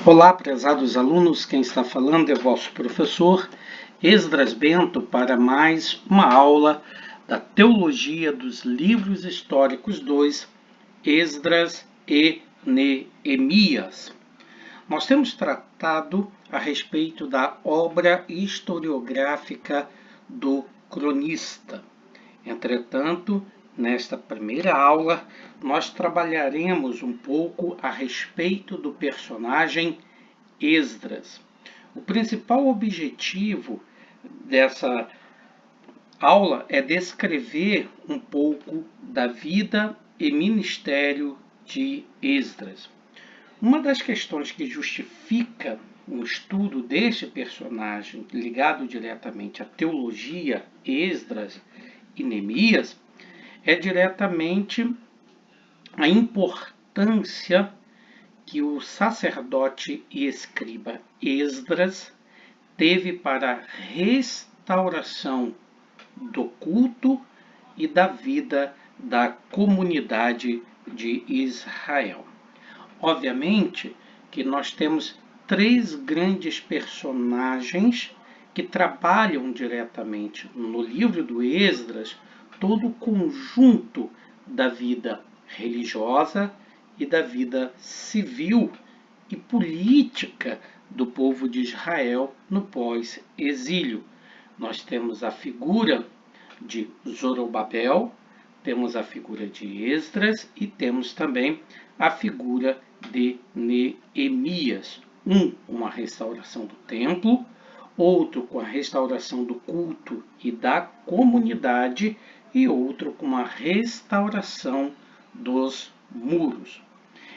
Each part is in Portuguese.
Olá, prezados alunos, quem está falando é vosso professor Esdras Bento para mais uma aula da Teologia dos Livros Históricos 2, Esdras e Neemias. Nós temos tratado a respeito da obra historiográfica do cronista. Entretanto, nesta primeira aula, nós trabalharemos um pouco a respeito do personagem Esdras. O principal objetivo dessa aula é descrever um pouco da vida e ministério de Esdras. Uma das questões que justifica o estudo deste personagem ligado diretamente à teologia, Esdras e Neemias, é diretamente a importância que o sacerdote e escriba Esdras teve para a restauração do culto e da vida da comunidade de Israel. Obviamente que nós temos três grandes personagens que trabalham diretamente no livro do Esdras todo o conjunto da vida religiosa e da vida civil e política do povo de Israel no pós-exílio. Nós temos a figura de Zorobabel, temos a figura de Esdras e temos também a figura de Neemias. Uma restauração do templo, outro com a restauração do culto e da comunidade e outro com a restauração dos muros.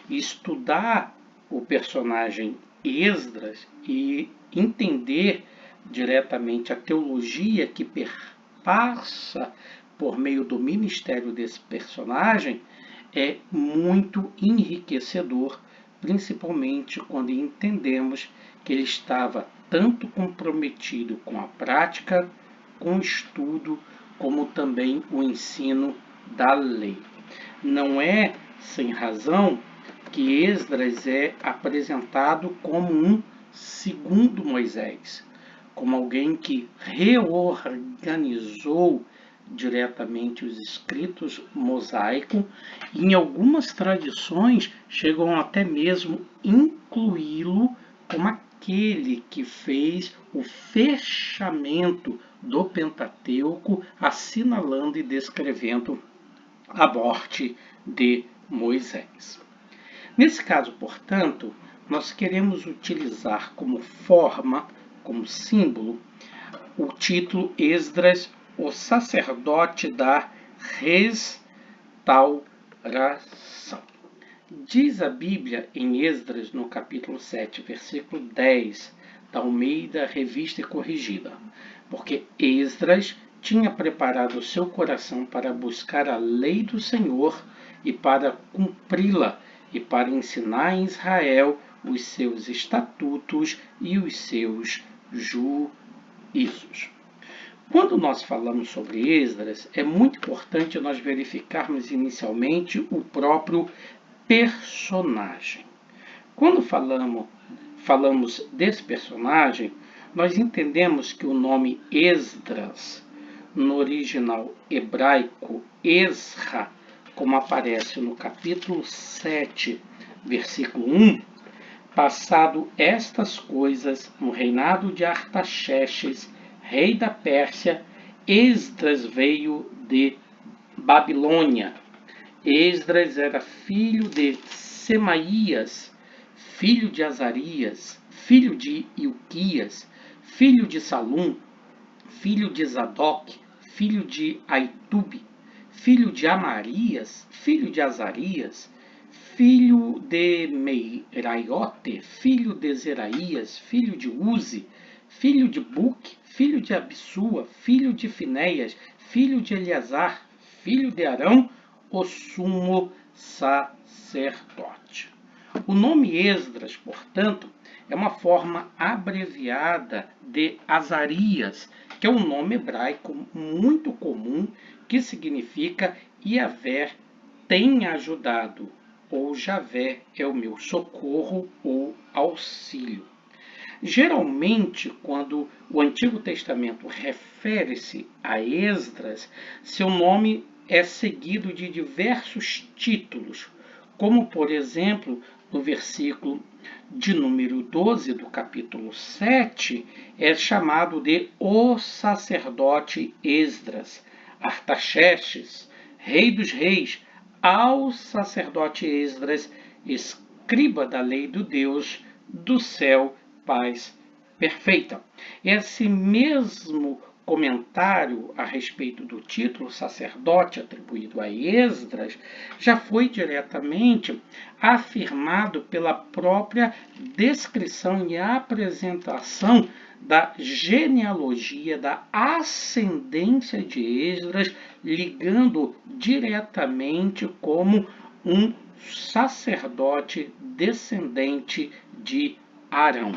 Estudar o personagem Esdras e entender diretamente a teologia que perpassa por meio do ministério desse personagem é muito enriquecedor, principalmente quando entendemos que ele estava tanto comprometido com a prática, com o estudo, como também o ensino da lei. Não é sem razão que Esdras é apresentado como um segundo Moisés, como alguém que reorganizou diretamente os escritos mosaicos e em algumas tradições chegam até mesmo incluí-lo como aquele que fez o fechamento do Pentateuco, assinalando e descrevendo a morte de Moisés. Nesse caso, portanto, nós queremos utilizar como forma, como símbolo, o título Esdras, o sacerdote da restauração. Diz a Bíblia em Esdras, no capítulo 7, versículo 10, da Almeida Revista e Corrigida, porque Esdras tinha preparado o seu coração para buscar a lei do Senhor e para cumpri-la, e para ensinar em Israel os seus estatutos e os seus juízos. Quando nós falamos sobre Esdras, é muito importante nós verificarmos inicialmente o próprio personagem. Quando falamos desse personagem, nós entendemos que o nome Esdras, no original hebraico Ezra, como aparece no capítulo 7, versículo 1, passado estas coisas, no reinado de Artaxerxes, rei da Pérsia, Esdras veio de Babilônia. Esdras era filho de Semaías, filho de Azarias, filho de Ilquias, filho de Salum, filho de Zadok, filho de Aitube, filho de Amarias, filho de Azarias, filho de Meiraiote, filho de Zeraías, filho de Uzi, filho de Buque, filho de Abissua, filho de Finéias, filho de Eleazar, filho de Arão, o sumo sacerdote. O nome Esdras, portanto, é uma forma abreviada de Azarias, que é um nome hebraico muito comum que significa Yahvé tem ajudado, ou Javé é o meu socorro ou auxílio. Geralmente, quando o Antigo Testamento refere-se a Esdras, seu nome é seguido de diversos títulos, como, por exemplo, no versículo de número 12 do capítulo 7, é chamado de o sacerdote Esdras, Artaxerxes, rei dos reis, ao sacerdote Esdras, escriba da lei do Deus do céu, paz perfeita. Esse mesmo comentário a respeito do título sacerdote atribuído a Esdras já foi diretamente afirmado pela própria descrição e apresentação da genealogia, da ascendência de Esdras, ligando diretamente como um sacerdote descendente de Arão.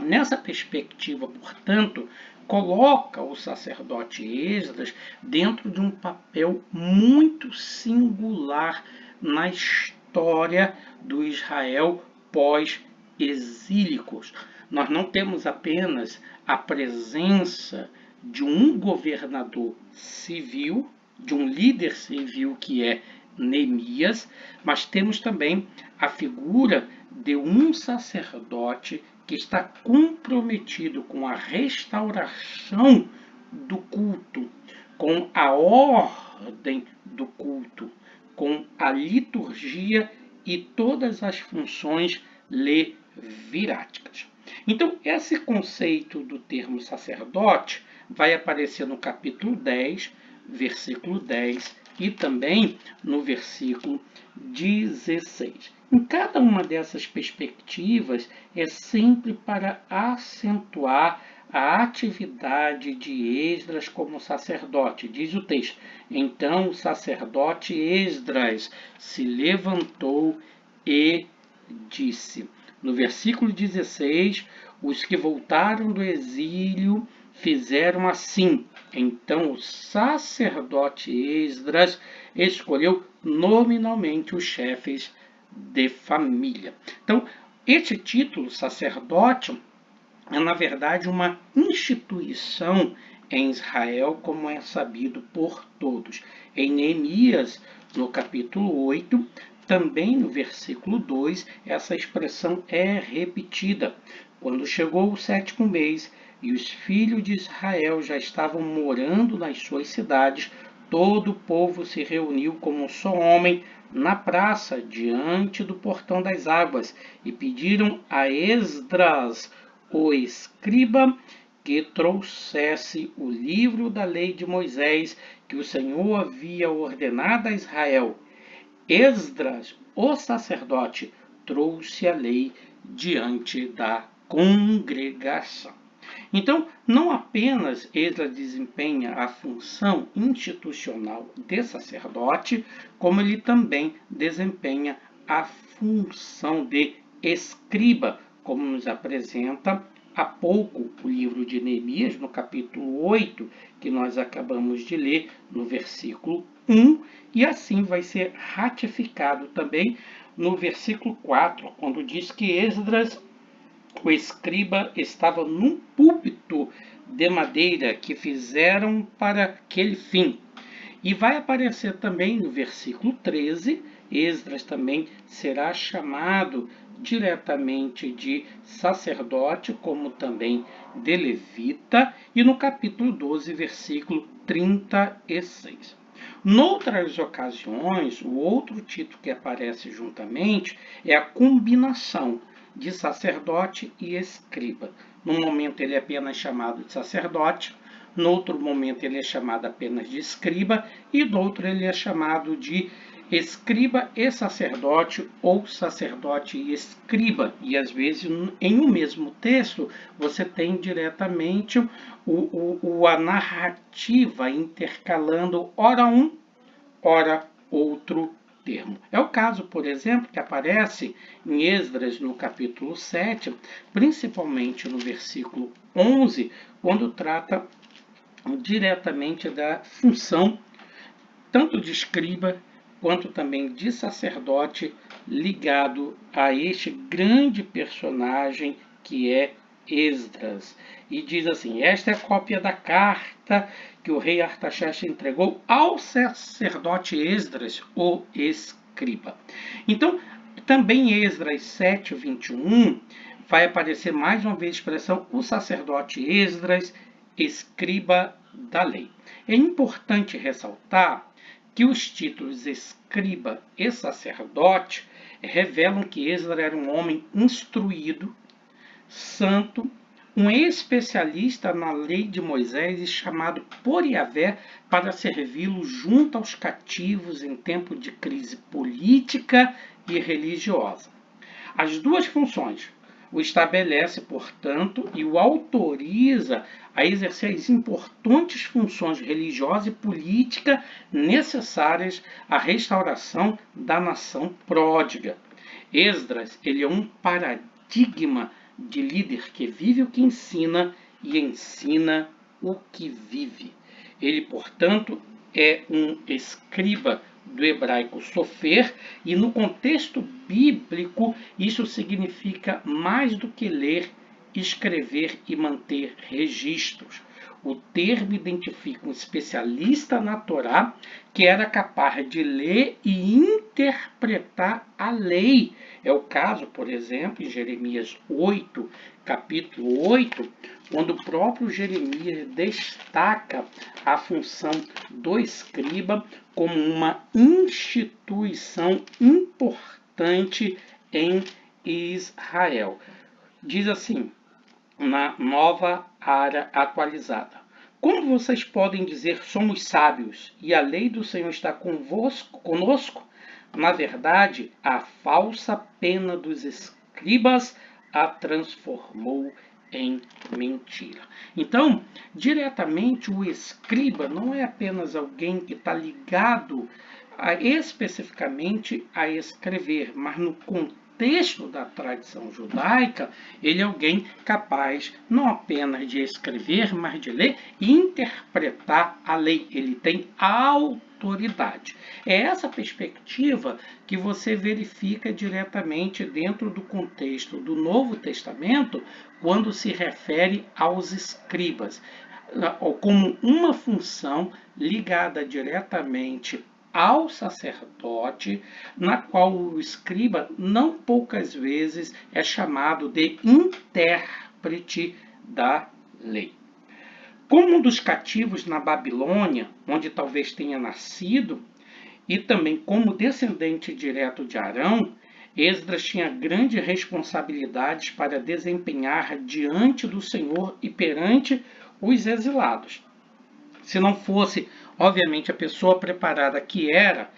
Nessa perspectiva, portanto, coloca o sacerdote Esdras dentro de um papel muito singular na história do Israel pós-exílicos. Nós não temos apenas a presença de um governador civil, de um líder civil que é Neemias, mas temos também a figura de um sacerdote que está comprometido com a restauração do culto, com a ordem do culto, com a liturgia e todas as funções leviráticas. Então, esse conceito do termo sacerdote vai aparecer no capítulo 10, versículo 10 e também no versículo 16. Em cada uma dessas perspectivas é sempre para acentuar a atividade de Esdras como sacerdote. Diz o texto: então o sacerdote Esdras se levantou e disse. No versículo 16, os que voltaram do exílio fizeram assim. Então o sacerdote Esdras escolheu nominalmente os chefes de família. Então, este título, sacerdote, é na verdade uma instituição em Israel, como é sabido por todos. Em Neemias, no capítulo 8, também no versículo 2, essa expressão é repetida. Quando chegou o 7º mês e os filhos de Israel já estavam morando nas suas cidades, todo o povo se reuniu como um só homem na praça, diante do portão das águas, e pediram a Esdras, o escriba, que trouxesse o livro da lei de Moisés, que o Senhor havia ordenado a Israel. Esdras, o sacerdote, trouxe a lei diante da congregação. Então, não apenas Esdras desempenha a função institucional de sacerdote, como ele também desempenha a função de escriba, como nos apresenta há pouco o livro de Neemias, no capítulo 8, que nós acabamos de ler, no versículo 1, e assim vai ser ratificado também no versículo 4, quando diz que Esdras, o escriba, estava num púlpito de madeira que fizeram para aquele fim. E vai aparecer também no versículo 13, Esdras também será chamado diretamente de sacerdote, como também de levita, e no capítulo 12, versículo 36. Noutras ocasiões, o outro título que aparece juntamente é a combinação de sacerdote e escriba. Num momento ele é apenas chamado de sacerdote, no outro momento ele é chamado apenas de escriba, e no outro ele é chamado de escriba e sacerdote, ou sacerdote e escriba. E às vezes em um mesmo texto você tem diretamente a narrativa intercalando ora um, ora outro termo. É o caso, por exemplo, que aparece em Esdras no capítulo 7, principalmente no versículo 11, quando trata diretamente da função tanto de escriba quanto também de sacerdote ligado a este grande personagem que é Esdras. E diz assim: esta é a cópia da carta que o rei Artaxerxes entregou ao sacerdote Esdras, o escriba. Então, também em Esdras 7:21, vai aparecer mais uma vez a expressão o sacerdote Esdras, escriba da lei. É importante ressaltar que os títulos escriba e sacerdote revelam que Esdras era um homem instruído, santo, um especialista na lei de Moisés e chamado por Yahvé para servi-lo junto aos cativos em tempo de crise política e religiosa. As duas funções o estabelece, portanto, e o autoriza a exercer as importantes funções religiosas e políticas necessárias à restauração da nação pródiga. Esdras, ele é um paradigma de líder que vive o que ensina e ensina o que vive. Ele, portanto, é um escriba do hebraico sofer, e no contexto bíblico isso significa mais do que ler, escrever e manter registros. O termo identifica um especialista na Torá que era capaz de ler e interpretar a lei. É o caso, por exemplo, em Jeremias 8, capítulo 8, quando o próprio Jeremias destaca a função do escriba como uma instituição importante em Israel. Diz assim, na Nova Ara Atualizada: como vocês podem dizer somos sábios e a lei do Senhor está conosco? Na verdade, a falsa pena dos escribas a transformou em mentira. Então, diretamente, o escriba não é apenas alguém que está ligado especificamente a escrever, mas no contexto da tradição judaica, ele é alguém capaz não apenas de escrever, mas de ler e interpretar a lei. Ele tem autoridade. É essa perspectiva que você verifica diretamente dentro do contexto do Novo Testamento, quando se refere aos escribas, como uma função ligada diretamente ao sacerdote, na qual o escriba não poucas vezes é chamado de intérprete da lei. Como um dos cativos na Babilônia, onde talvez tenha nascido, e também como descendente direto de Arão, Esdras tinha grandes responsabilidades para desempenhar diante do Senhor e perante os exilados. Se não fosse, obviamente, a pessoa preparada que era,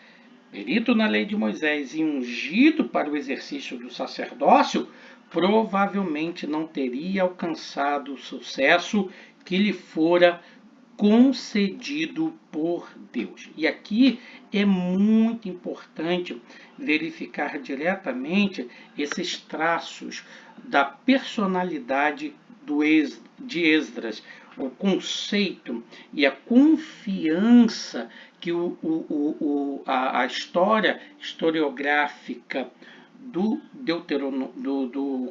perito na lei de Moisés e ungido para o exercício do sacerdócio, provavelmente não teria alcançado o sucesso que lhe fora concedido por Deus. E aqui é muito importante verificar diretamente esses traços da personalidade de Esdras, o conceito e a confiança que a história historiográfica do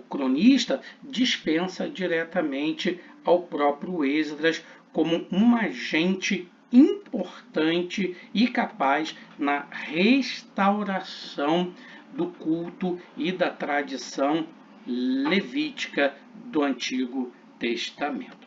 cronista dispensa diretamente ao próprio Esdras como um agente importante e capaz na restauração do culto e da tradição levítica do Antigo Testamento.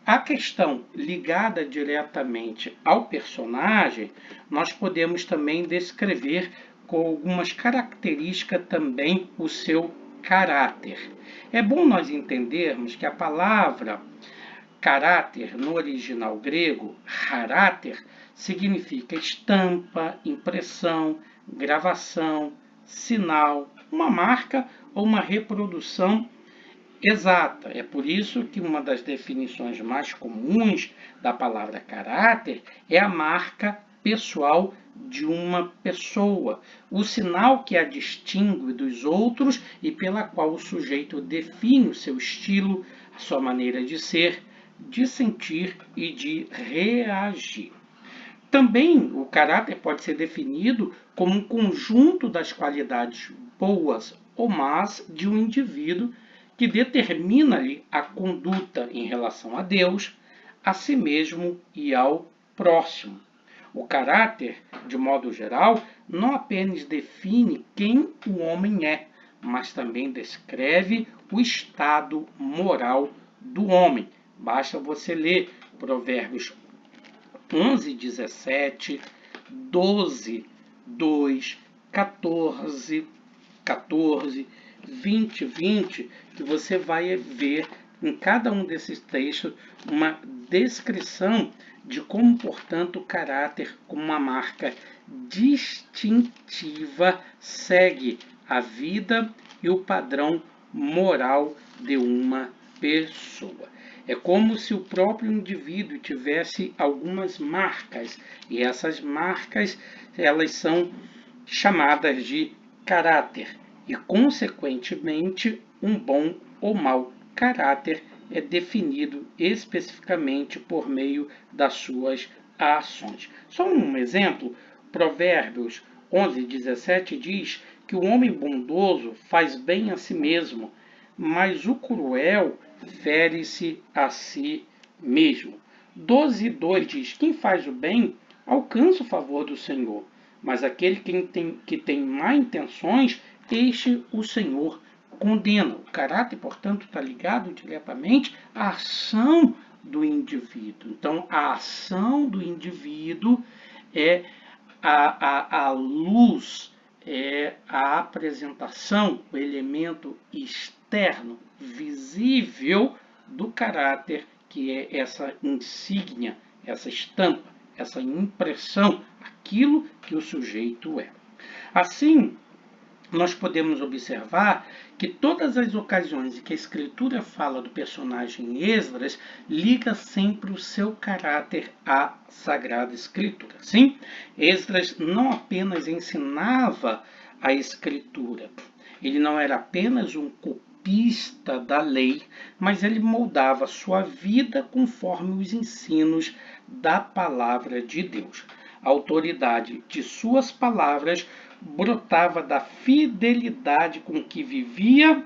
A questão ligada diretamente ao personagem, nós podemos também descrever com algumas características também o seu caráter. É bom nós entendermos que a palavra caráter, no original grego, caráter, significa estampa, impressão, gravação, sinal, uma marca ou uma reprodução exata. É por isso que uma das definições mais comuns da palavra caráter é a marca pessoal de uma pessoa, o sinal que a distingue dos outros e pela qual o sujeito define o seu estilo, a sua maneira de ser, de sentir e de reagir. Também o caráter pode ser definido como um conjunto das qualidades boas ou más de um indivíduo que determina-lhe a conduta em relação a Deus, a si mesmo e ao próximo. O caráter, de modo geral, não apenas define quem o homem é, mas também descreve o estado moral do homem. Basta você ler Provérbios 11, 17, 12, 2, 14, 14, 20, 20, que você vai ver em cada um desses textos uma descrição de como, portanto, o caráter, como uma marca distintiva, segue a vida e o padrão moral de uma pessoa. É como se o próprio indivíduo tivesse algumas marcas, e essas marcas elas são chamadas de caráter, e consequentemente um bom ou mau caráter é definido especificamente por meio das suas ações. Só um exemplo, Provérbios 11, 17 diz que o homem bondoso faz bem a si mesmo, mas o cruel fere-se a si mesmo. 12:2 diz: quem faz o bem alcança o favor do Senhor, mas aquele que tem má intenções, este o Senhor condena. O caráter, portanto, está ligado diretamente à ação do indivíduo. Então, a ação do indivíduo é a luz, é a apresentação, o elemento externo, visível do caráter, que é essa insígnia, essa estampa, essa impressão, aquilo que o sujeito é. Assim, nós podemos observar que todas as ocasiões em que a Escritura fala do personagem Esdras, liga sempre o seu caráter à Sagrada Escritura. Sim, Esdras não apenas ensinava a Escritura, ele não era apenas um copista da lei, mas ele moldava sua vida conforme os ensinos da palavra de Deus. A autoridade de suas palavras brotava da fidelidade com que vivia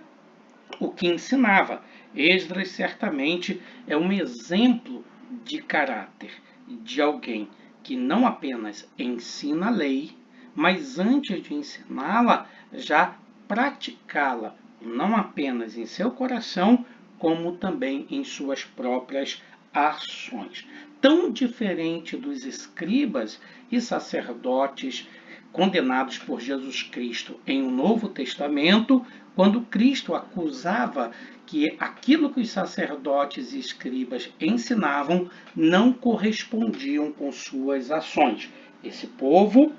o que ensinava. Esdras certamente é um exemplo de caráter, de alguém que não apenas ensina a lei, mas antes de ensiná-la, já praticá-la, não apenas em seu coração, como também em suas próprias ações. Tão diferente dos escribas e sacerdotes condenados por Jesus Cristo em um Novo Testamento, quando Cristo acusava que aquilo que os sacerdotes e escribas ensinavam não correspondiam com suas ações. Esse povo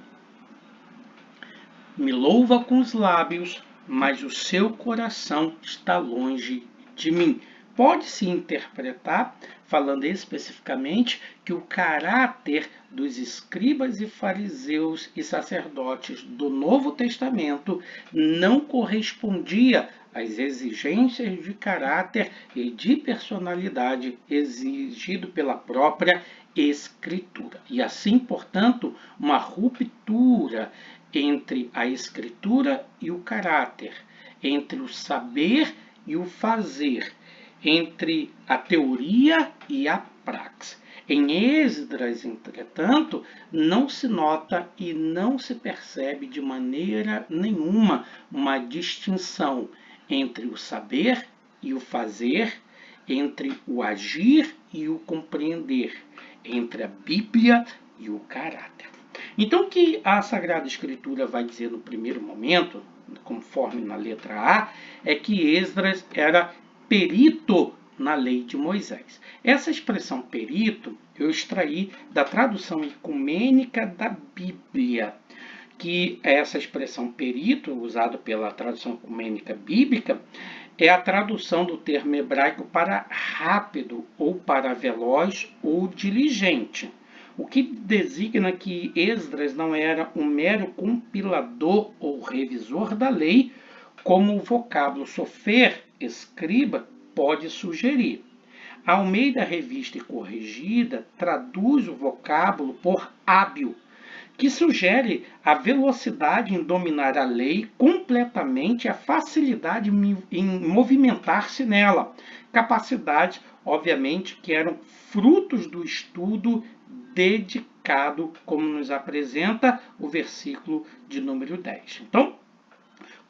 me louva com os lábios, mas o seu coração está longe de mim. Pode-se interpretar, falando especificamente, que o caráter dos escribas e fariseus e sacerdotes do Novo Testamento não correspondia às exigências de caráter e de personalidade exigido pela própria Escritura. E assim, portanto, uma ruptura entre a Escritura e o caráter, entre o saber e o fazer, entre a teoria e a praxis. Em Esdras, entretanto, não se nota e não se percebe de maneira nenhuma uma distinção entre o saber e o fazer, entre o agir e o compreender, entre a Bíblia e o caráter. Então, o que a Sagrada Escritura vai dizer no primeiro momento, conforme na letra A, é que Esdras era perito na lei de Moisés. Essa expressão perito eu extraí da tradução ecumênica da Bíblia, que essa expressão perito, usada pela tradução ecumênica bíblica, é a tradução do termo hebraico para rápido, ou para veloz ou diligente, o que designa que Esdras não era um mero compilador ou revisor da lei, como o vocábulo sofer, escriba, pode sugerir. A Almeida Revista e Corrigida traduz o vocábulo por hábil, que sugere a velocidade em dominar a lei completamente e a facilidade em movimentar-se nela. Capacidades, obviamente, que eram frutos do estudo dedicado, como nos apresenta o versículo de número 10. Então,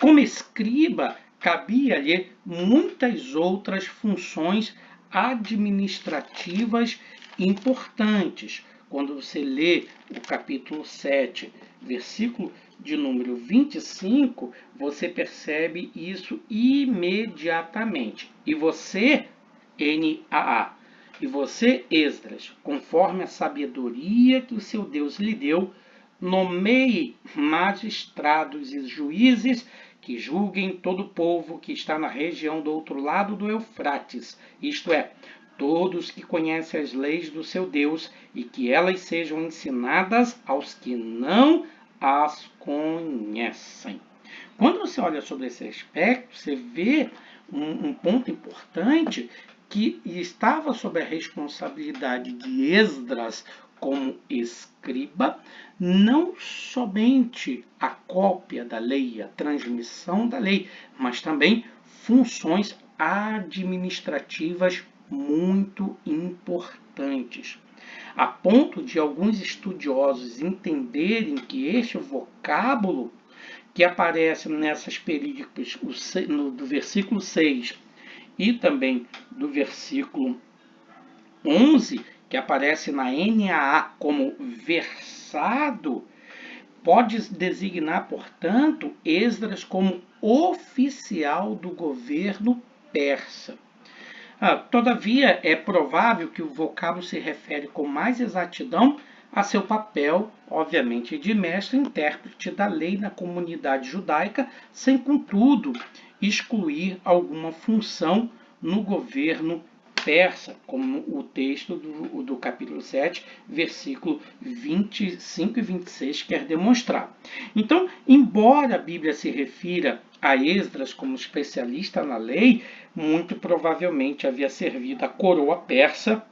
como escriba, cabia-lhe muitas outras funções administrativas importantes. Quando você lê o capítulo 7, versículo de número 25, você percebe isso imediatamente. E você, N-A-A, e você, Esdras, conforme a sabedoria que o seu Deus lhe deu, nomeie magistrados e juízes que julguem todo o povo que está na região do outro lado do Eufrates, isto é, todos que conhecem as leis do seu Deus e que elas sejam ensinadas aos que não as conhecem. Quando você olha sobre esse aspecto, você vê um ponto importante que estava sob a responsabilidade de Esdras como escriba, não somente a cópia da lei, a transmissão da lei, mas também funções administrativas muito importantes, a ponto de alguns estudiosos entenderem que este vocábulo que aparece nessas perícopes do versículo 6 e também do versículo 11, que aparece na NAA como versado, pode designar, portanto, Esdras como oficial do governo persa. Todavia, é provável que o vocábulo se refere com mais exatidão a seu papel, obviamente, de mestre intérprete da lei na comunidade judaica, sem, contudo, excluir alguma função no governo persa, como o texto do capítulo 7, versículo 25 e 26 quer demonstrar. Então, embora a Bíblia se refira a Esdras como especialista na lei, muito provavelmente havia servido a coroa persa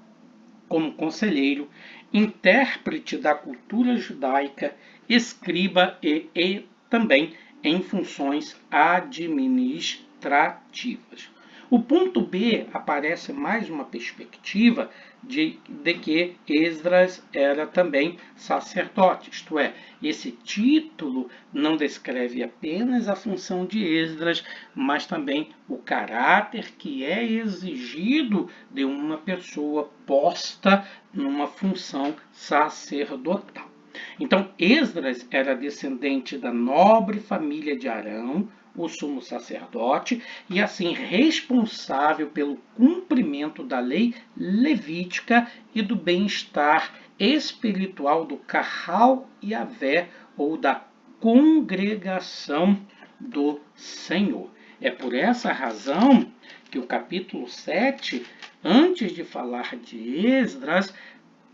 como conselheiro, intérprete da cultura judaica, escriba e também em funções administrativas. O ponto B aparece mais uma perspectiva de que Esdras era também sacerdote, isto é, esse título não descreve apenas a função de Esdras, mas também o caráter que é exigido de uma pessoa posta numa função sacerdotal. Então, Esdras era descendente da nobre família de Arão, o sumo sacerdote, e assim responsável pelo cumprimento da lei levítica e do bem-estar espiritual do Kahal Yavé, ou da congregação do Senhor. É por essa razão que o capítulo 7, antes de falar de Esdras,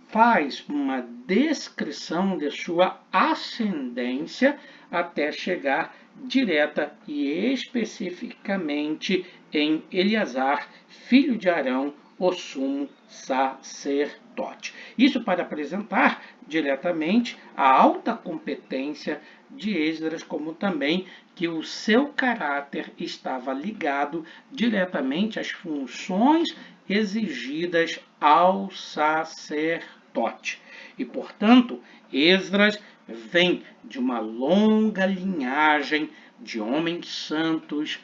faz uma descrição de sua ascendência até chegar direta e especificamente em Eleazar, filho de Arão, o sumo sacerdote. Isso para apresentar diretamente a alta competência de Esdras, como também que o seu caráter estava ligado diretamente às funções exigidas ao sacerdote. E, portanto, Esdras vem de uma longa linhagem de homens santos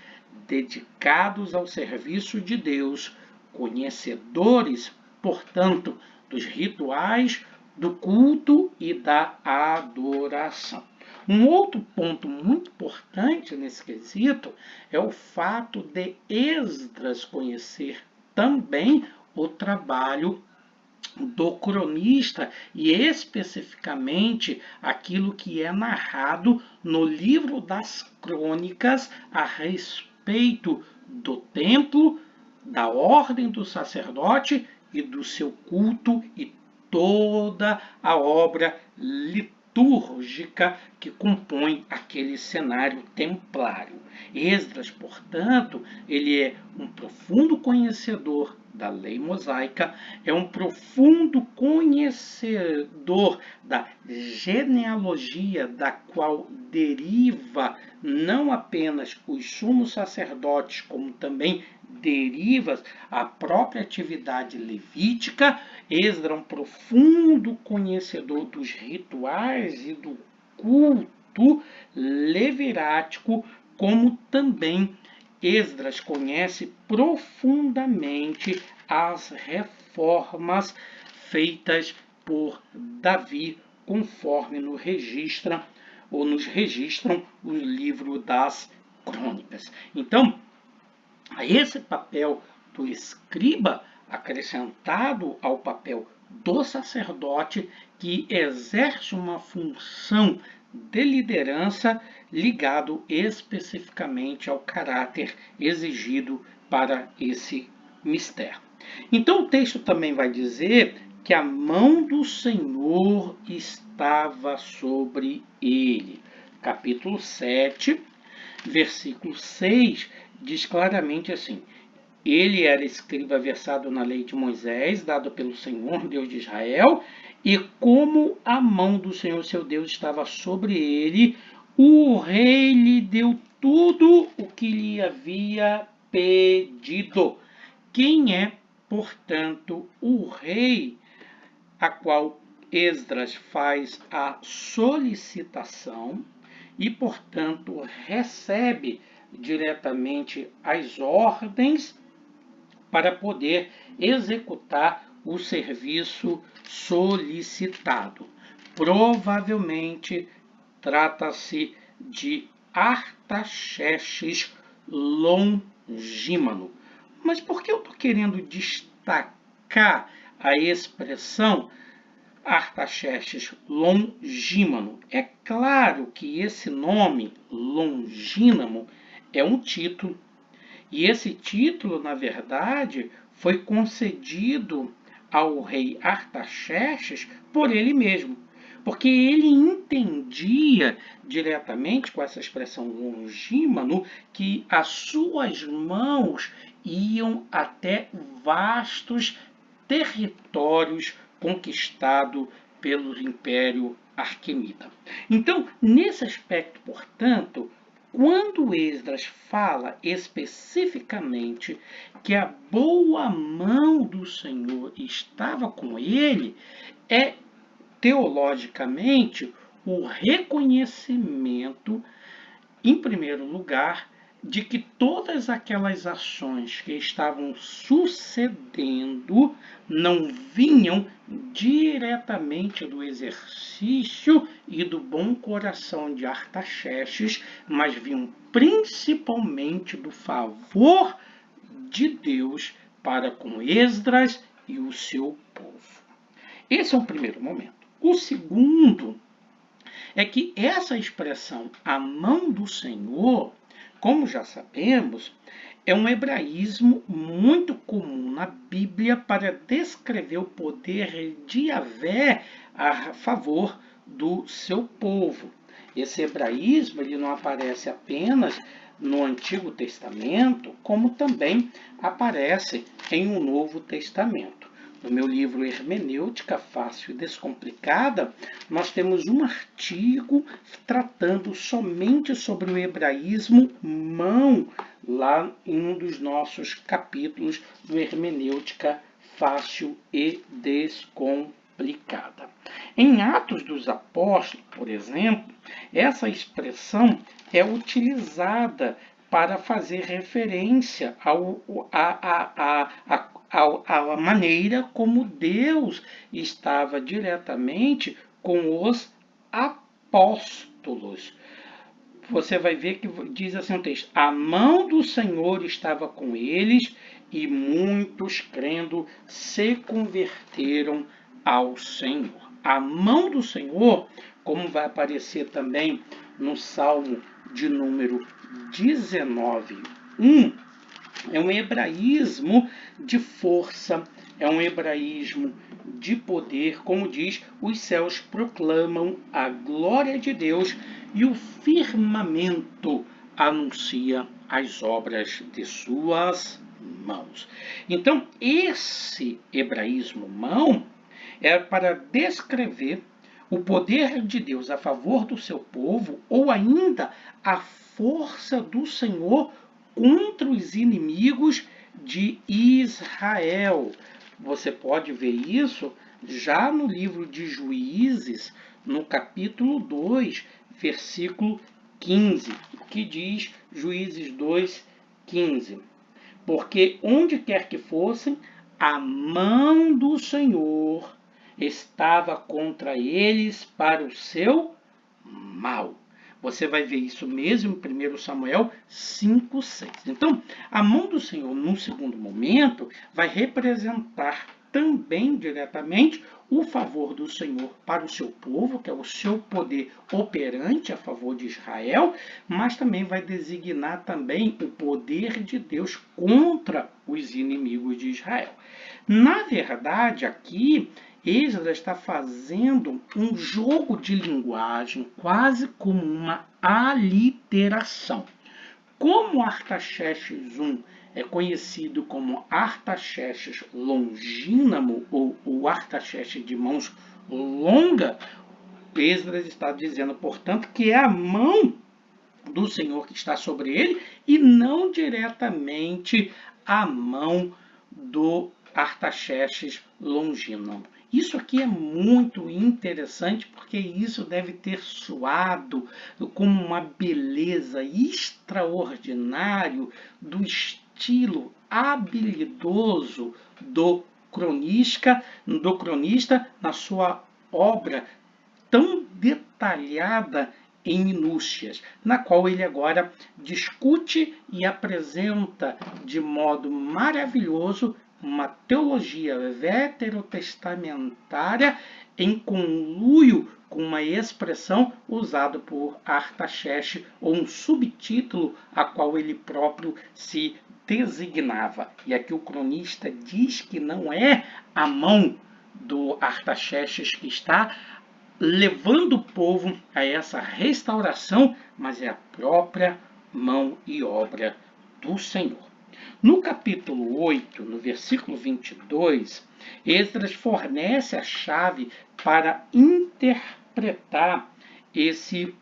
dedicados ao serviço de Deus, conhecedores, portanto, dos rituais, do culto e da adoração. Um outro ponto muito importante nesse quesito é o fato de Esdras conhecer também o trabalho do cronista e especificamente aquilo que é narrado no livro das crônicas a respeito do templo, da ordem do sacerdote e do seu culto e toda a obra litúrgica litúrgica que compõe aquele cenário templário. Esdras, portanto, ele é um profundo conhecedor da lei mosaica, é um profundo conhecedor da genealogia da qual deriva não apenas os sumos sacerdotes, como também deriva a própria atividade levítica. Esdras é um profundo conhecedor dos rituais e do culto levirático, como também Esdras conhece profundamente as reformas feitas por Davi, conforme nos registram o livro das Crônicas. Então, a esse papel do escriba, acrescentado ao papel do sacerdote, que exerce uma função de liderança ligado especificamente ao caráter exigido para esse mistério. Então o texto também vai dizer que a mão do Senhor estava sobre ele. Capítulo 7, versículo 6, diz claramente assim: ele era escriba versado na lei de Moisés, dado pelo Senhor, Deus de Israel, e como a mão do Senhor, seu Deus, estava sobre ele, o rei lhe deu tudo o que lhe havia pedido. Quem é, portanto, o rei a qual Esdras faz a solicitação e, portanto, recebe diretamente as ordens para poder executar o serviço solicitado? Provavelmente trata-se de Artaxerxes Longímano. Mas por que eu estou querendo destacar a expressão Artaxerxes Longímano? É claro que esse nome, Longínamo, é um título. E esse título, na verdade, foi concedido ao rei Artaxerxes por ele mesmo, porque ele entendia diretamente com essa expressão longímano que as suas mãos iam até vastos territórios conquistados pelo Império Aquemita. Então, nesse aspecto, portanto, quando Esdras fala especificamente que a boa mão do Senhor estava com ele, é teologicamente o reconhecimento, em primeiro lugar, de que todas aquelas ações que estavam sucedendo não vinham diretamente do exercício e do bom coração de Artaxerxes, mas vinham principalmente do favor de Deus para com Esdras e o seu povo. Esse é o primeiro momento. O segundo é que essa expressão, a mão do Senhor, como já sabemos, é um hebraísmo muito comum na Bíblia para descrever o poder de Yahvé a favor do seu povo. Esse hebraísmo ele não aparece apenas no Antigo Testamento, como também aparece em um Novo Testamento. No meu livro Hermenêutica Fácil e Descomplicada, nós temos um artigo tratando somente sobre o hebraísmo mão, lá em um dos nossos capítulos do Hermenêutica Fácil e Descomplicada. Em Atos dos Apóstolos, por exemplo, essa expressão é utilizada para fazer referência à maneira como Deus estava diretamente com os apóstolos. Você vai ver que diz assim o texto: a mão do Senhor estava com eles e muitos, crendo, se converteram ao Senhor. A mão do Senhor, como vai aparecer também no Salmo de número 19:1, é um hebraísmo de força, é um hebraísmo de poder, como diz, os céus proclamam a glória de Deus e o firmamento anuncia as obras de suas mãos. Então, esse hebraísmo mão é para descrever o poder de Deus a favor do seu povo, ou ainda a força do Senhor contra os inimigos de Israel. Você pode ver isso já no livro de Juízes, no capítulo 2, versículo 15, que diz Juízes 2, 15. Porque onde quer que fossem, a mão do Senhor estava contra eles para o seu mal. Você vai ver isso mesmo em 1 Samuel 5, 6. Então, a mão do Senhor, num segundo momento, vai representar também diretamente o favor do Senhor para o seu povo, que é o seu poder operante a favor de Israel, mas também vai designar também o poder de Deus contra os inimigos de Israel. Na verdade, aqui, Esdras está fazendo um jogo de linguagem, quase como uma aliteração. Como Artaxerxes I é conhecido como Artaxerxes longínamo ou o Artaxerxes de mãos longa, Esdras está dizendo, portanto, que é a mão do Senhor que está sobre ele e não diretamente a mão do Artaxerxes longínamo. Isso aqui é muito interessante porque isso deve ter soado como uma beleza extraordinária do estilo habilidoso do cronista na sua obra tão detalhada em minúcias, na qual ele agora discute e apresenta de modo maravilhoso uma teologia veterotestamentária em conluio com uma expressão usada por Artaxerxes, ou um subtítulo a qual ele próprio se designava. E aqui o cronista diz que não é a mão do Artaxerxes que está levando o povo a essa restauração, mas é a própria mão e obra do Senhor. No capítulo 8, no versículo 22, Esdras fornece a chave para interpretar esse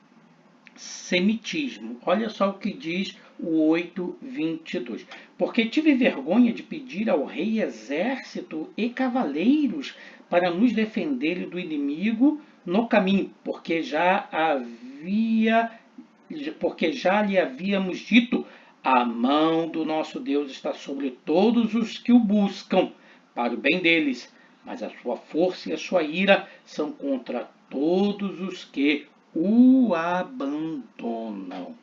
semitismo. Olha só o que diz o 8:22. Porque tive vergonha de pedir ao rei exército e cavaleiros para nos defender do inimigo no caminho, porque já lhe havíamos dito: a mão do nosso Deus está sobre todos os que o buscam, para o bem deles, mas a sua força e a sua ira são contra todos os que o abandonam.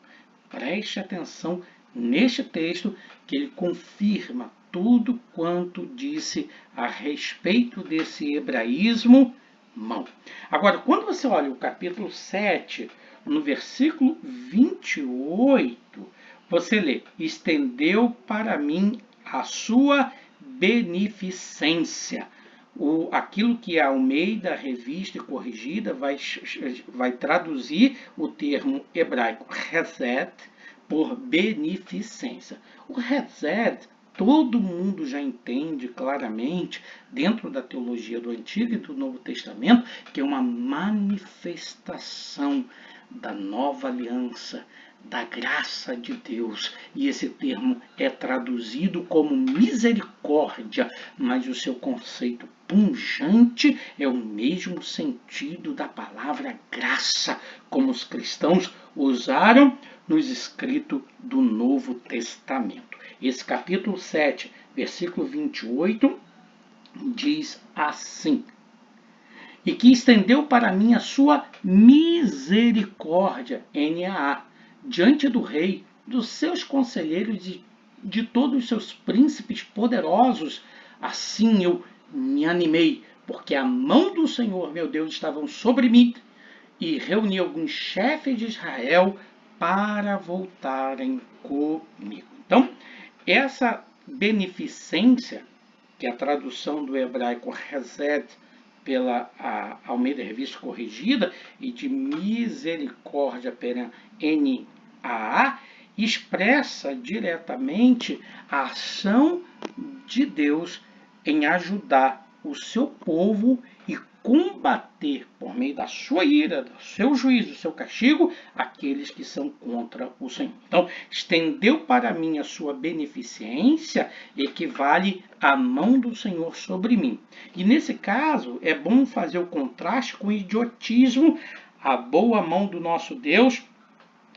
Preste atenção neste texto, que ele confirma tudo quanto disse a respeito desse hebraísmo mão. Agora, quando você olha o capítulo 7, no versículo 28, você lê: estendeu para mim a sua beneficência. Aquilo que a Almeida Revista e Corrigida vai traduzir o termo hebraico Hesed por beneficência. O Hesed todo mundo já entende claramente, dentro da teologia do Antigo e do Novo Testamento, que é uma manifestação da nova aliança, da graça de Deus. E esse termo é traduzido como misericórdia, mas o seu conceito pungente é o mesmo sentido da palavra graça, como os cristãos usaram nos escritos do Novo Testamento. Esse capítulo 7, versículo 28, diz assim: e que estendeu para mim a sua misericórdia, NAA, diante do rei, dos seus conselheiros e de todos os seus príncipes poderosos. Assim eu me animei, porque a mão do Senhor, meu Deus, estava sobre mim, e reuni alguns chefes de Israel para voltarem comigo. Então, essa beneficência que é a tradução do hebraico Hesed pela Almeida Revista Corrigida, e de misericórdia pela NAA, expressa diretamente a ação de Deus em ajudar o seu povo e combater, por meio da sua ira, do seu juízo, do seu castigo, aqueles que são contra o Senhor. Então, estendeu para mim a sua beneficência, equivale à mão do Senhor sobre mim. E nesse caso, é bom fazer o contraste com o idiotismo. A boa mão do nosso Deus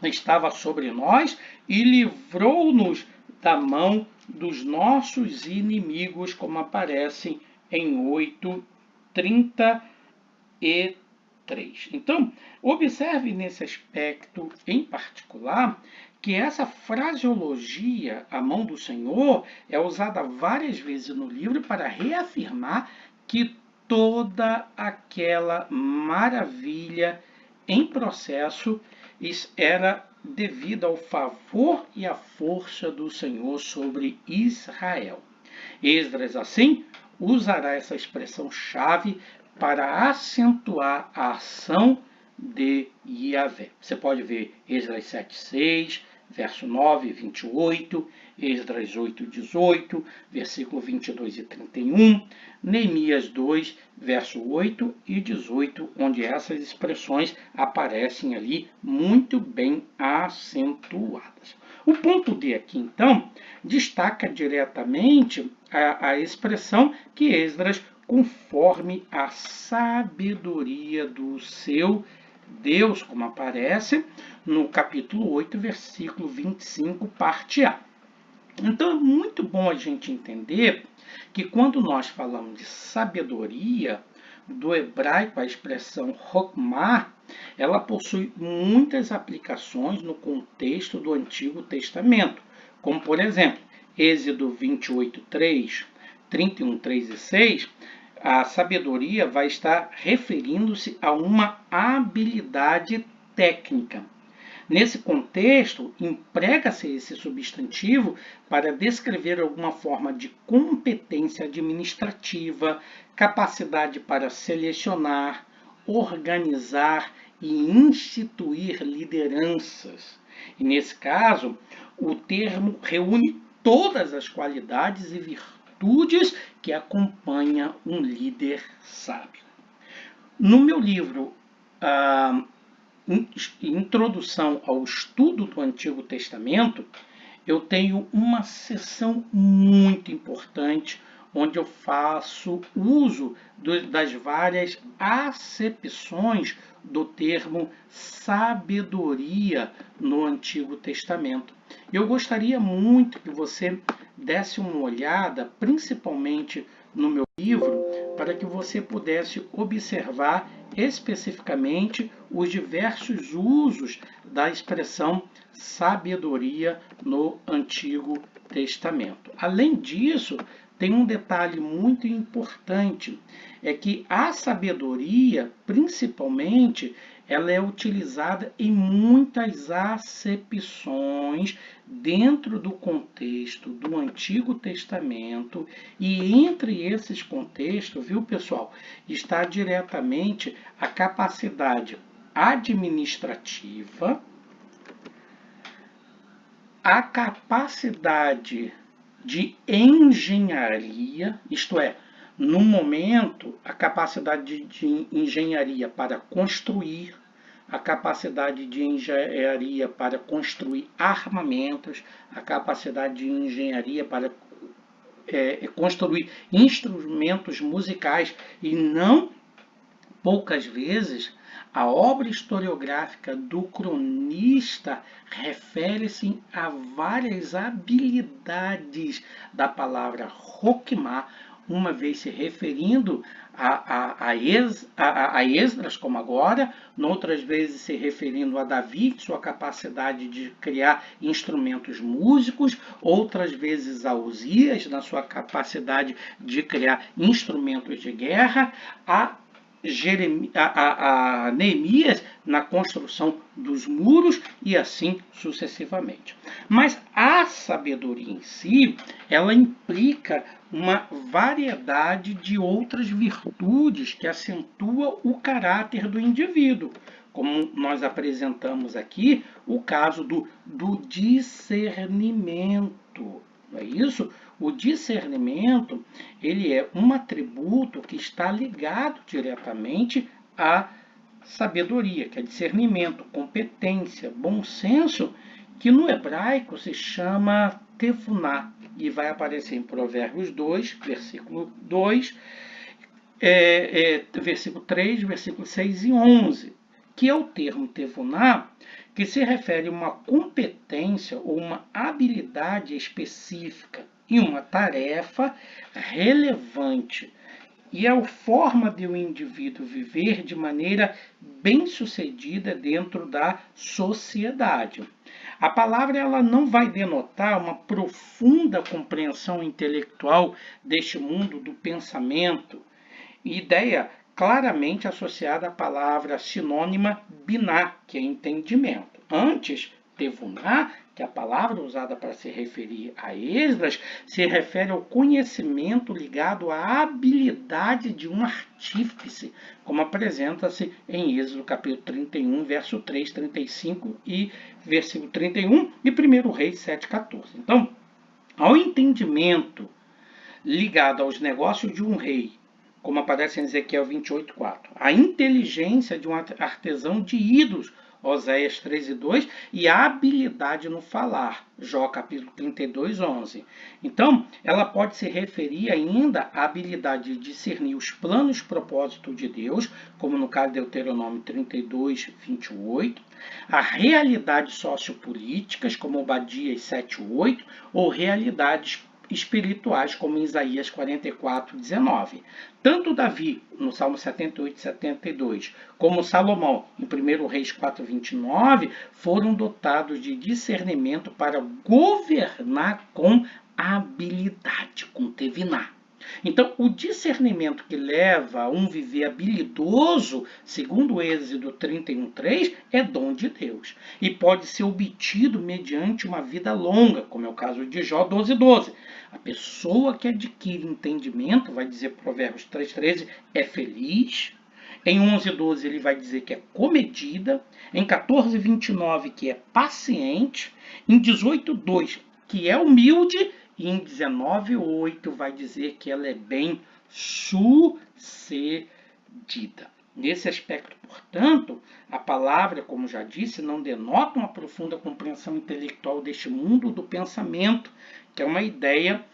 estava sobre nós e livrou-nos da mão dos nossos inimigos, como aparece em 8:33. Então, observe nesse aspecto em particular que essa fraseologia, a mão do Senhor, é usada várias vezes no livro para reafirmar que toda aquela maravilha em processo era devido ao favor e à força do Senhor sobre Israel. Esdras, assim, usará essa expressão-chave para acentuar a ação de Yahvé. Você pode ver Esdras 7:6, verso 9 e 28, Esdras 8:18, versículo 22 e 31, Neemias 2, verso 8 e 18, onde essas expressões aparecem ali muito bem acentuadas. O ponto D aqui, então, destaca diretamente a expressão que Esdras, conforme a sabedoria do seu Deus, como aparece no capítulo 8, versículo 25, parte A. Então, é muito bom a gente entender que quando nós falamos de sabedoria, do hebraico a expressão Hokmah, ela possui muitas aplicações no contexto do Antigo Testamento, como por exemplo, Êxodo 28:3, 31:3 e 6, a sabedoria vai estar referindo-se a uma habilidade técnica. Nesse contexto, emprega-se esse substantivo para descrever alguma forma de competência administrativa, capacidade para selecionar, organizar e instituir lideranças. E nesse caso, o termo reúne todas as qualidades e virtudes que acompanham um líder sábio. No meu livro, Introdução ao Estudo do Antigo Testamento, eu tenho uma seção muito importante onde eu faço uso das várias acepções do termo sabedoria no Antigo Testamento. Eu gostaria muito que você desse uma olhada, principalmente no meu livro, para que você pudesse observar especificamente os diversos usos da expressão sabedoria no Antigo Testamento. Além disso, tem um detalhe muito importante, é que a sabedoria, principalmente, ela é utilizada em muitas acepções dentro do contexto do Antigo Testamento, e entre esses contextos, viu, pessoal, está diretamente a capacidade administrativa, a capacidade de engenharia, isto é, no momento, a capacidade de engenharia para construir, a capacidade de engenharia para construir armamentos, a capacidade de engenharia para construir instrumentos musicais, e não poucas vezes a obra historiográfica do cronista refere-se a várias habilidades da palavra Hokmah, uma vez se referindo a Esdras, como agora, outras vezes se referindo a Davi, sua capacidade de criar instrumentos músicos, outras vezes a Uzias, na sua capacidade de criar instrumentos de guerra, a Neemias na construção dos muros e assim sucessivamente. Mas a sabedoria em si, ela implica uma variedade de outras virtudes que acentuam o caráter do indivíduo. Como nós apresentamos aqui, o caso do discernimento. Não é isso? O discernimento, ele é um atributo que está ligado diretamente à sabedoria, que é discernimento, competência, bom senso, que no hebraico se chama tevuná, e vai aparecer em Provérbios 2, versículo 2, versículo 3, versículo 6 e 11, que é o termo tevuná, que se refere a uma competência ou uma habilidade específica em uma tarefa relevante. E é a forma de um indivíduo viver de maneira bem-sucedida dentro da sociedade. A palavra ela não vai denotar uma profunda compreensão intelectual deste mundo do pensamento, ideia claramente associada à palavra sinônima biná, que é entendimento. Antes, tevuná, que é a palavra usada para se referir a Esdras, se refere ao conhecimento ligado à habilidade de um artífice, como apresenta-se em Êxodo capítulo 31, verso 3, 35 e versículo 31 e 1 Reis 7, 14. Então, ao entendimento ligado aos negócios de um rei, como aparece em Ezequiel 28:4. A inteligência de um artesão de ídolos, Oséias 13:2, e a habilidade no falar, Jó capítulo 32:11. Então, ela pode se referir ainda à habilidade de discernir os planos e propósitos de Deus, como no caso de Deuteronômio 32:28, a realidades sociopolíticas, como Obadias 7:8, ou realidades espirituais, como em Isaías 44:19. Tanto Davi, no Salmo 78 e 72, como Salomão, em 1 Reis 4:29, foram dotados de discernimento para governar com habilidade, com teviná. Então, o discernimento que leva a um viver habilidoso, segundo o Êxodo 31:3, é dom de Deus e pode ser obtido mediante uma vida longa, como é o caso de Jó 12:12. A pessoa que adquire entendimento, vai dizer Provérbios 3:13, é feliz. Em 11:12 ele vai dizer que é comedida. Em 14:29 que é paciente. Em 18:2 que é humilde. E em 19:8 vai dizer que ela é bem sucedida. Nesse aspecto, portanto, a palavra, como já disse, não denota uma profunda compreensão intelectual deste mundo do pensamento, que é uma ideia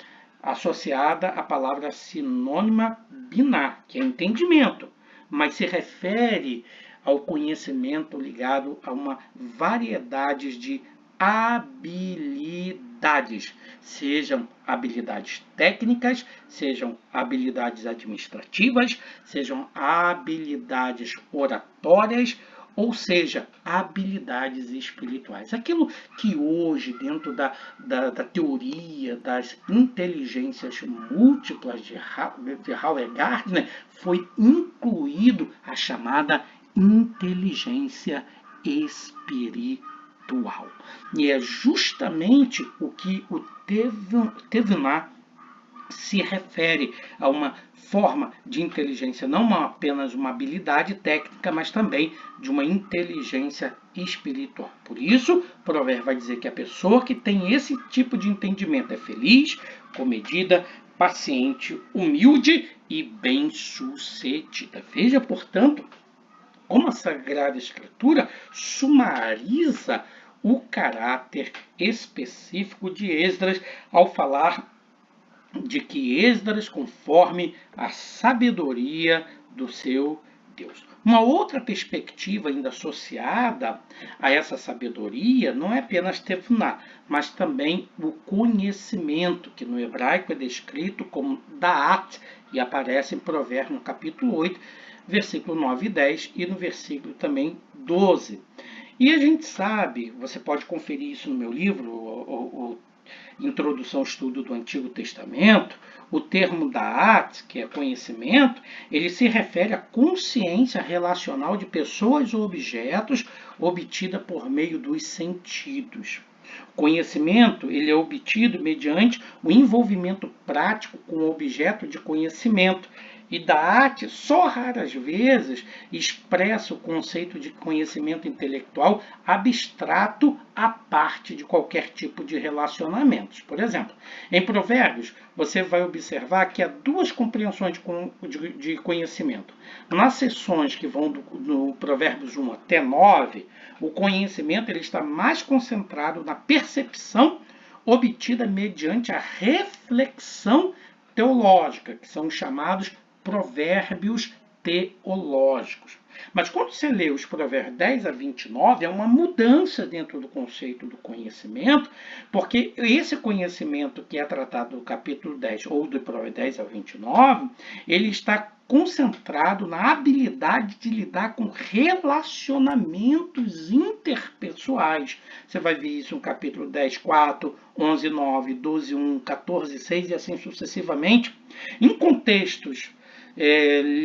associada à palavra sinônima biná, que é entendimento, mas se refere ao conhecimento ligado a uma variedade de habilidades, sejam habilidades técnicas, sejam habilidades administrativas, sejam habilidades oratórias, ou seja, habilidades espirituais. Aquilo que hoje, dentro da teoria das inteligências múltiplas de Howard Gardner, foi incluído a chamada inteligência espiritual. E é justamente o que o Tevuná se refere a uma forma de inteligência, não apenas uma habilidade técnica, mas também de uma inteligência espiritual. Por isso, o provérbio vai dizer que a pessoa que tem esse tipo de entendimento é feliz, comedida, paciente, humilde e bem-sucedida. Veja, portanto, como a Sagrada Escritura sumariza o caráter específico de Esdras ao falar de que Esdras conforme a sabedoria do seu Deus. Uma outra perspectiva ainda associada a essa sabedoria não é apenas tevuná, mas também o conhecimento, que no hebraico é descrito como da'at e aparece em Provérbios no capítulo 8, versículo 9 e 10 e no versículo também 12. E a gente sabe, você pode conferir isso no meu livro, introdução ao estudo do Antigo Testamento, o termo da'at, que é conhecimento, ele se refere à consciência relacional de pessoas ou objetos obtida por meio dos sentidos. O conhecimento ele é obtido mediante o envolvimento prático com o objeto de conhecimento. E da'at só raras vezes expressa o conceito de conhecimento intelectual abstrato à parte de qualquer tipo de relacionamentos. Por exemplo, em Provérbios, você vai observar que há duas compreensões de conhecimento. Nas seções que vão do Provérbios 1 até 9, o conhecimento ele está mais concentrado na percepção obtida mediante a reflexão teológica, que são chamados provérbios teológicos. Mas quando você lê os provérbios 10 a 29, é uma mudança dentro do conceito do conhecimento, porque esse conhecimento que é tratado no capítulo 10 ou do provérbios 10 a 29, ele está concentrado na habilidade de lidar com relacionamentos interpessoais. Você vai ver isso no capítulo 10, 4, 11, 9, 12, 1, 14, 6 e assim sucessivamente. Em contextos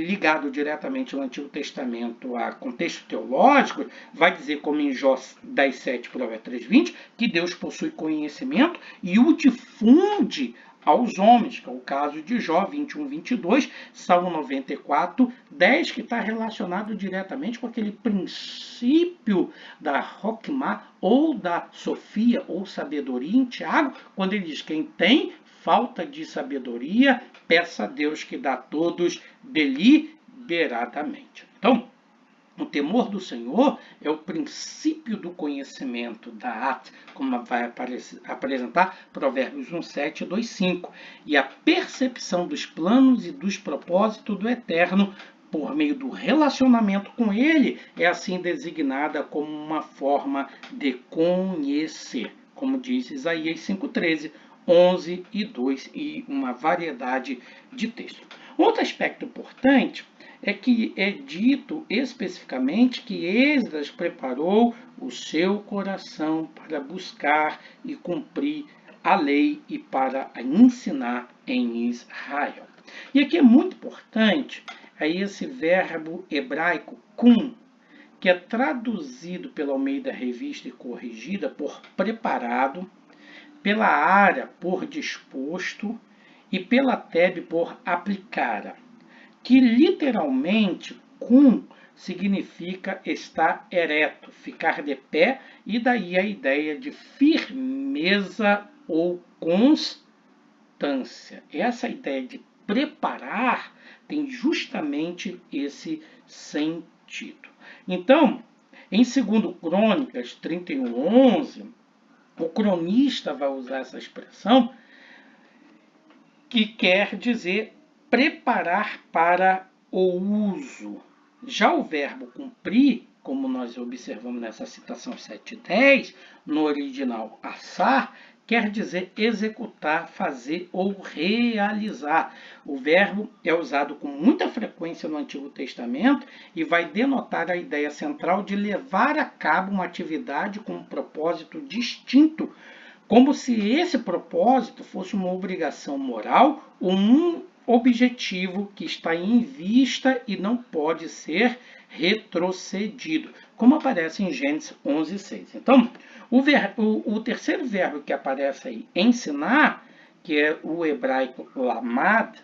ligado diretamente ao Antigo Testamento a contexto teológico, vai dizer, como em Jó 10:7, Provérbios 3:20, que Deus possui conhecimento e o difunde aos homens, que é o caso de Jó 21:22, Salmo 94:10, que está relacionado diretamente com aquele princípio da Roquimá ou da Sofia ou sabedoria em Tiago, quando ele diz: quem tem falta de sabedoria, peça a Deus que dá a todos deliberadamente. Então, o temor do Senhor é o princípio do conhecimento da'at, como vai apresentar Provérbios 1:7 e 2:5, e a percepção dos planos e dos propósitos do Eterno por meio do relacionamento com Ele é assim designada como uma forma de conhecer, como diz Isaías 5:13, 11 e 2 e uma variedade de textos. Outro aspecto importante é que é dito especificamente que Esdras preparou o seu coração para buscar e cumprir a lei e para ensinar em Israel. E aqui é muito importante esse verbo hebraico kum, que é traduzido pela Almeida Revista e Corrigida por preparado, pela Ara por disposto e pela Tebe por aplicara, que literalmente cum significa estar ereto, ficar de pé, e daí a ideia de firmeza ou constância. Essa ideia de preparar tem justamente esse sentido. Então, em 2 Crônicas 31:11, o cronista vai usar essa expressão que quer dizer preparar para o uso. Já o verbo cumprir, como nós observamos nessa citação 7:10, no original assar, quer dizer executar, fazer ou realizar. O verbo é usado com muita frequência no Antigo Testamento e vai denotar a ideia central de levar a cabo uma atividade com um propósito distinto, como se esse propósito fosse uma obrigação moral ou um objetivo que está em vista e não pode ser retrocedido, como aparece em Gênesis 11:6. Então, o terceiro verbo que aparece aí, ensinar, que é o hebraico lamad,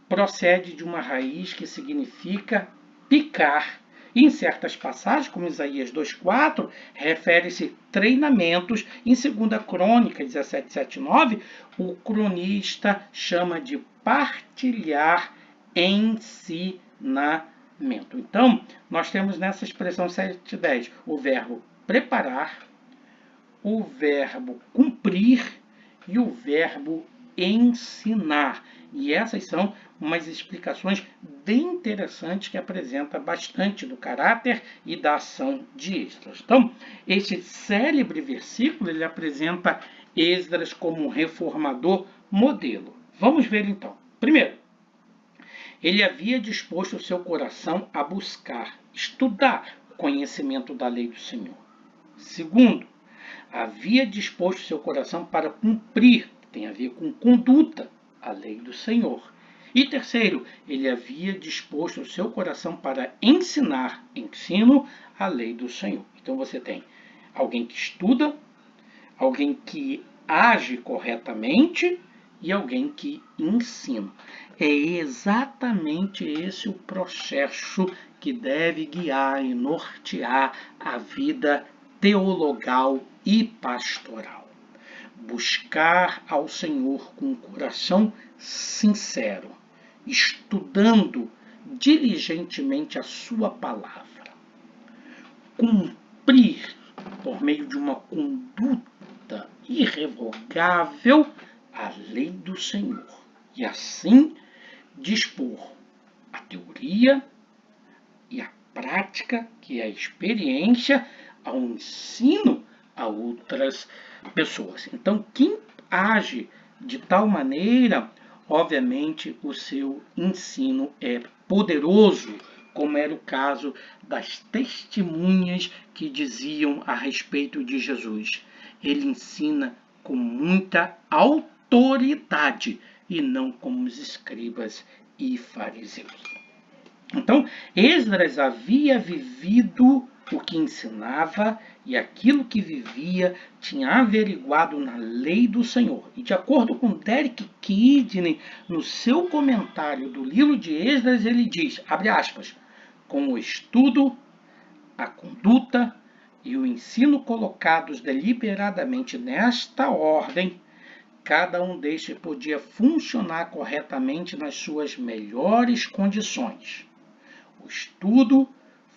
procede de uma raiz que significa picar. E em certas passagens, como Isaías 2:4, refere-se treinamentos. Em 2 Crônica 17:7-9, o cronista chama de partilhar ensinamento. Então, nós temos nessa expressão 7:10 o verbo preparar, o verbo cumprir e o verbo ensinar. E essas são umas explicações bem interessantes que apresenta bastante do caráter e da ação de Esdras. Então, este célebre versículo ele apresenta Esdras como um reformador modelo. Vamos ver então. Primeiro, ele havia disposto o seu coração a buscar, estudar o conhecimento da lei do Senhor. Segundo, havia disposto seu coração para cumprir, tem a ver com conduta, a lei do Senhor. E terceiro, ele havia disposto o seu coração para ensinar, ensino, a lei do Senhor. Então você tem alguém que estuda, alguém que age corretamente e alguém que ensina. É exatamente esse o processo que deve guiar e nortear a vida teologal e pastoral. Buscar ao Senhor com um coração sincero, estudando diligentemente a sua palavra. Cumprir por meio de uma conduta irrevogável a lei do Senhor. E assim dispor a teoria e a prática, que é a experiência, ao ensino a outras pessoas. Então, quem age de tal maneira, obviamente o seu ensino é poderoso, como era o caso das testemunhas que diziam a respeito de Jesus. Ele ensina com muita autoridade e não como os escribas e fariseus. Então, Esdras havia vivido o que ensinava e aquilo que vivia tinha averiguado na lei do Senhor. E de acordo com Derek Kidney, no seu comentário do livro de Esdras, ele diz, abre aspas, com o estudo, a conduta e o ensino colocados deliberadamente nesta ordem, cada um destes podia funcionar corretamente nas suas melhores condições. O estudo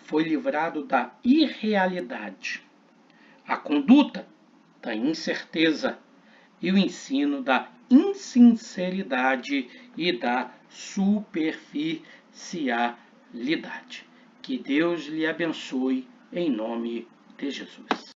foi livrado da irrealidade, a conduta da incerteza e o ensino da insinceridade e da superficialidade. Que Deus lhe abençoe em nome de Jesus.